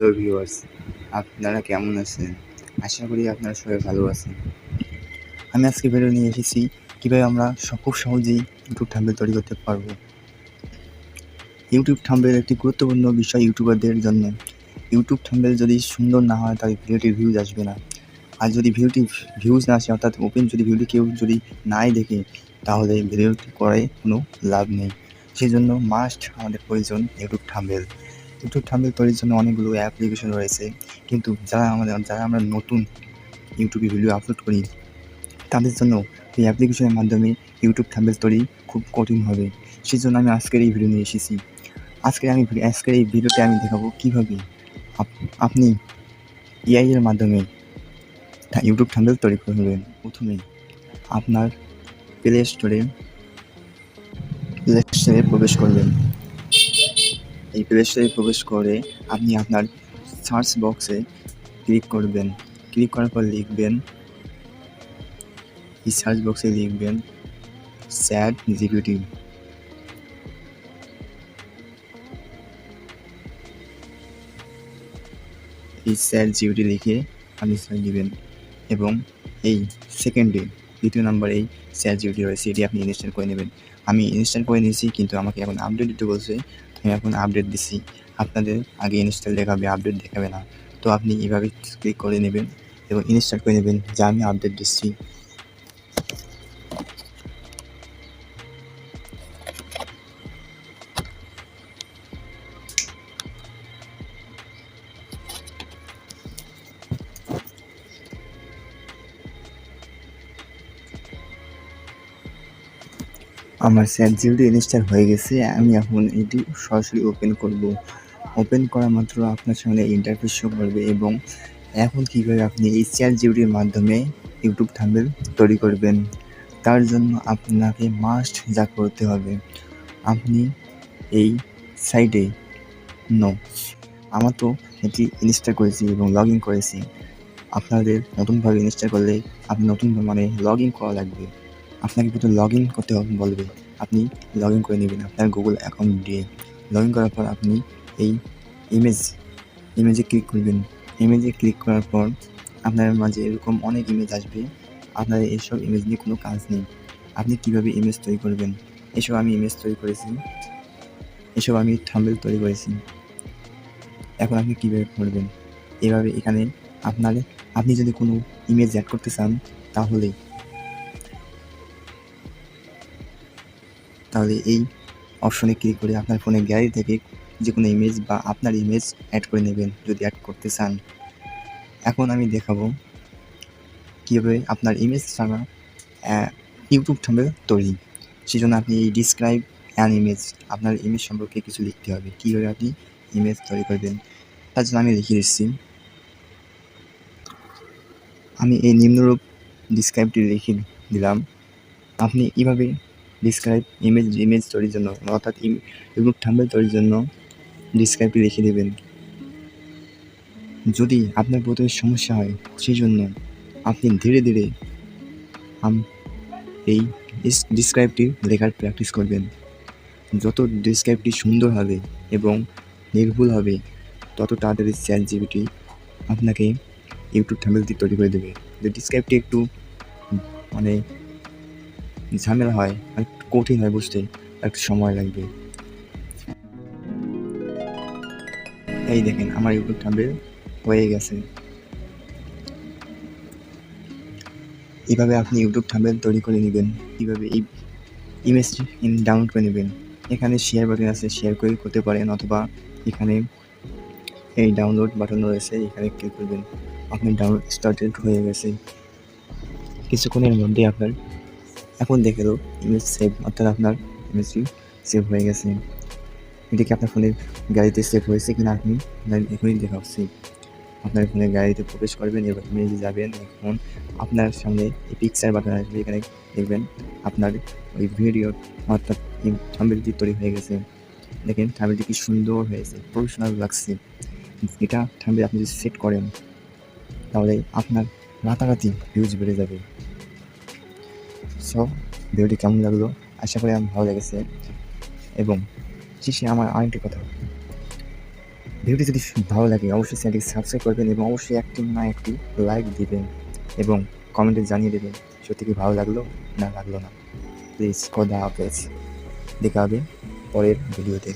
Hello viewers, আপনারা কেমন আছেন? আশা করি আপনারা সবাই ভালো আছেন। আমি আজকে ভিডিও নিয়ে এসেছি কীভাবে আমরা খুব সহজেই ইউটিউব থাম্বনেল তৈরি করতে পারবো। ইউটিউব থাম্বনেল একটি গুরুত্বপূর্ণ বিষয় ইউটিউবারদের জন্য। ইউটিউব থাম্বনেল যদি সুন্দর না হয় তাহলে ভিডিওটির ভিউজ আসবে না। আর যদি ভিউজ না আসে অর্থাৎ যদি ভিডিওটি কেউ যদি নাই দেখে তাহলে ভিডিওটি করে কোনো লাভ নেই। সেজন্য মাস্ট আমাদের প্রয়োজন ইউটিউব থাম্বনেল। ইউটিউব থাম্বনেল তৈরির জন্য অনেকগুলো অ্যাপ্লিকেশন রয়েছে, কিন্তু যারা আমরা নতুন ইউটিউবে ভিডিও আপলোড করি তাদের জন্য এই অ্যাপ্লিকেশনের মাধ্যমে ইউটিউব থাম্বনেল তৈরি খুব কঠিন হবে। সেজন্য আমি আজকের এই ভিডিও নিয়ে এসেছি। আজকের এই ভিডিওতে আমি দেখাবো কীভাবে আপনি এআই এর মাধ্যমে ইউটিউব থাম্বনেল তৈরি করবেন। প্রথমে আপনার প্লে স্টোরে প্রবেশ করবেন। এই প্লে স্টোরে প্রবেশ করে আপনি আপনার সার্চ বক্সে ক্লিক করবেন। ক্লিক করার পর লিখবেন, এই সার্চ বক্সে লিখবেন ChatGPT। এই ChatGPT লিখে আপনি সার্চ দিবেন এবং এই সেকেন্ডে দ্বিতীয় নম্বরে এই ChatGPT রয়েছে, এটি আপনি ইনস্টল করে নেবেন। আমি ইনস্টল করে নিয়েছি, কিন্তু আমাকে এখন আপডেট দিতে বলছে। আমি এখন আপডেট দিচ্ছি। আপনাদের আগে ইনস্টল দেখাবে, আপডেট দেখাবে না। তো আপনি এভাবে ক্লিক করে নেবেন এবং ইনস্টল করে নেবেন যে আমি আপডেট দিচ্ছি। আমার ChatGPT ইনস্টল হয়ে গেছে। আমি এখন এটি সরাসরি ওপেন করব। ওপেন করা মাত্র আপনার সামনে ইন্টারফেস শো করবে এবং এখন কীভাবে আপনি এই ChatGPTর মাধ্যমে ইউটিউব থাম্বনেল তৈরি করবেন, তার জন্য আপনাকে মাস্ট যা করতে হবে, আপনি এই সাইটে আমার তো এটি ইনস্টল করেছি এবং লগ ইন করেছি। আপনাদের নতুনভাবে ইনস্টল করলে আপনি লগ ইন করা লাগবে। আপনাকে প্রথমে লগ ইন করতে বলবে। আপনি লগ ইন করে নেবেন আপনার গুগল অ্যাকাউন্ট দিয়ে। লগ ইন করার পর আপনি এই ইমেজে ক্লিক করবেন। ইমেজে ক্লিক করার পর আপনার মাঝে এরকম অনেক ইমেজ আসবে। আপনার এইসব ইমেজ নিয়ে কোনো কাজ নেই। আপনি কীভাবে ইমেজ তৈরি করবেন? আমি ইমেজ তৈরি করেছি, আমি থাম্বনেল তৈরি করেছি। এখন আপনি কীভাবে করবেন? এভাবে এখানে আপনি যদি কোনো ইমেজ অ্যাড করতে চান তাহলে এই অপশনে ক্লিক করে আপনার ফোনের গ্যালারি থেকে যে কোনো ইমেজ বা আপনার ইমেজ অ্যাড করে নেবেন যদি অ্যাড করতে চান। এখন আমি দেখাবো কীভাবে আপনার ইমেজ ছাড়া ইউটিউব থাম্বনেল তৈরি। সেজন্য আপনি এই ডিসক্রাইব অ্যান ইমেজ, আপনার ইমেজ সম্পর্কে কিছু লিখতে হবে। কীভাবে আপনি ইমেজ তৈরি করবেন তার জন্য আমি লিখে দিচ্ছি। আমি এই নিম্নরূপ ডিসক্রাইবটি লিখে দিলাম। আপনি এভাবে ডিসক্রাইব ইমেজ তৈরির জন্য অর্থাৎ ইউটিউব থাম্বনেল তৈরির জন্য ডিসক্রাইবটি লিখে দেবেন। যদি আপনার প্রথমে সমস্যা হয় সেই জন্য আপনি ধীরে ধীরে এই ডিসক্রাইবটি লেখার প্র্যাকটিস করবেন। যত ডিসক্রাইবটি সুন্দর হবে এবং নির্ভুল হবে তত তাড়াতাড়ি ChatGPT আপনাকে ইউটিউব থাম্বনেলটি তৈরি করে দেবে। যদি ডিসক্রাইবটি একটু ঝামেলা হয়, একটু কঠিন হয় বুঝতে, একটু সময় লাগবে। এই দেখেন আমার ইউটিউব থাম্বনেল হয়ে গেছে। এভাবে আপনি ইউটিউব থাম্বনেল তৈরি করে নেবেন। কীভাবে এই ইমেজটি ডাউনলোড করে নেবেন। এখানে শেয়ার বাটন আছে, শেয়ার করতে পারেন, অথবা এখানে এই ডাউনলোড বাটন রয়েছে, এখানে ক্লিক করবেন। আপনার ডাউনলোড স্টার্টেড হয়ে গেছে। কিছুক্ষণের মধ্যে আপনার এখন দেখে ইমেজ সেভ, অর্থাৎ আপনার ইমেজটি সেভ হয়ে গেছে। এটিকে আপনার ফোনের গ্যালারিতে সেভ হয়েছে কিনা আপনি এখনই দেখাচ্ছি। আপনার ফোনের গ্যালারিতে প্রবেশ করবেন এবং ইমেজে যাবেন। এখন আপনার সামনে এই পিকচার বাটন আসবে, এখানে দেখবেন আপনার ওই ভিডিও অর্থাৎ থাম্বনেলটি তৈরি হয়ে গেছে। দেখেন থাম্বনেলটি কি সুন্দর হয়েছে, প্রফেশনাল লাগছে। এটা থাম্বনেল আপনি যদি সেট করেন তাহলে আপনার রাতারাতি ভিউজ বেড়ে যাবে। সব ভিডিওটি কেমন লাগলো? আশা করি আমার ভালো লেগেছে। এবং শেষে আমার আরেকটি কথা, ভিডিওটি যদি ভালো লাগে অবশ্যই চ্যানেলটিকে সাবস্ক্রাইব করবেন এবং অবশ্যই একটি না একটি লাইক দিবেন এবং কমেন্টে জানিয়ে দেবেন সত্যি কি ভালো লাগলো না লাগলো না। প্লিজ খোদা হাফেজ, দেখা হবে পরের ভিডিওতে।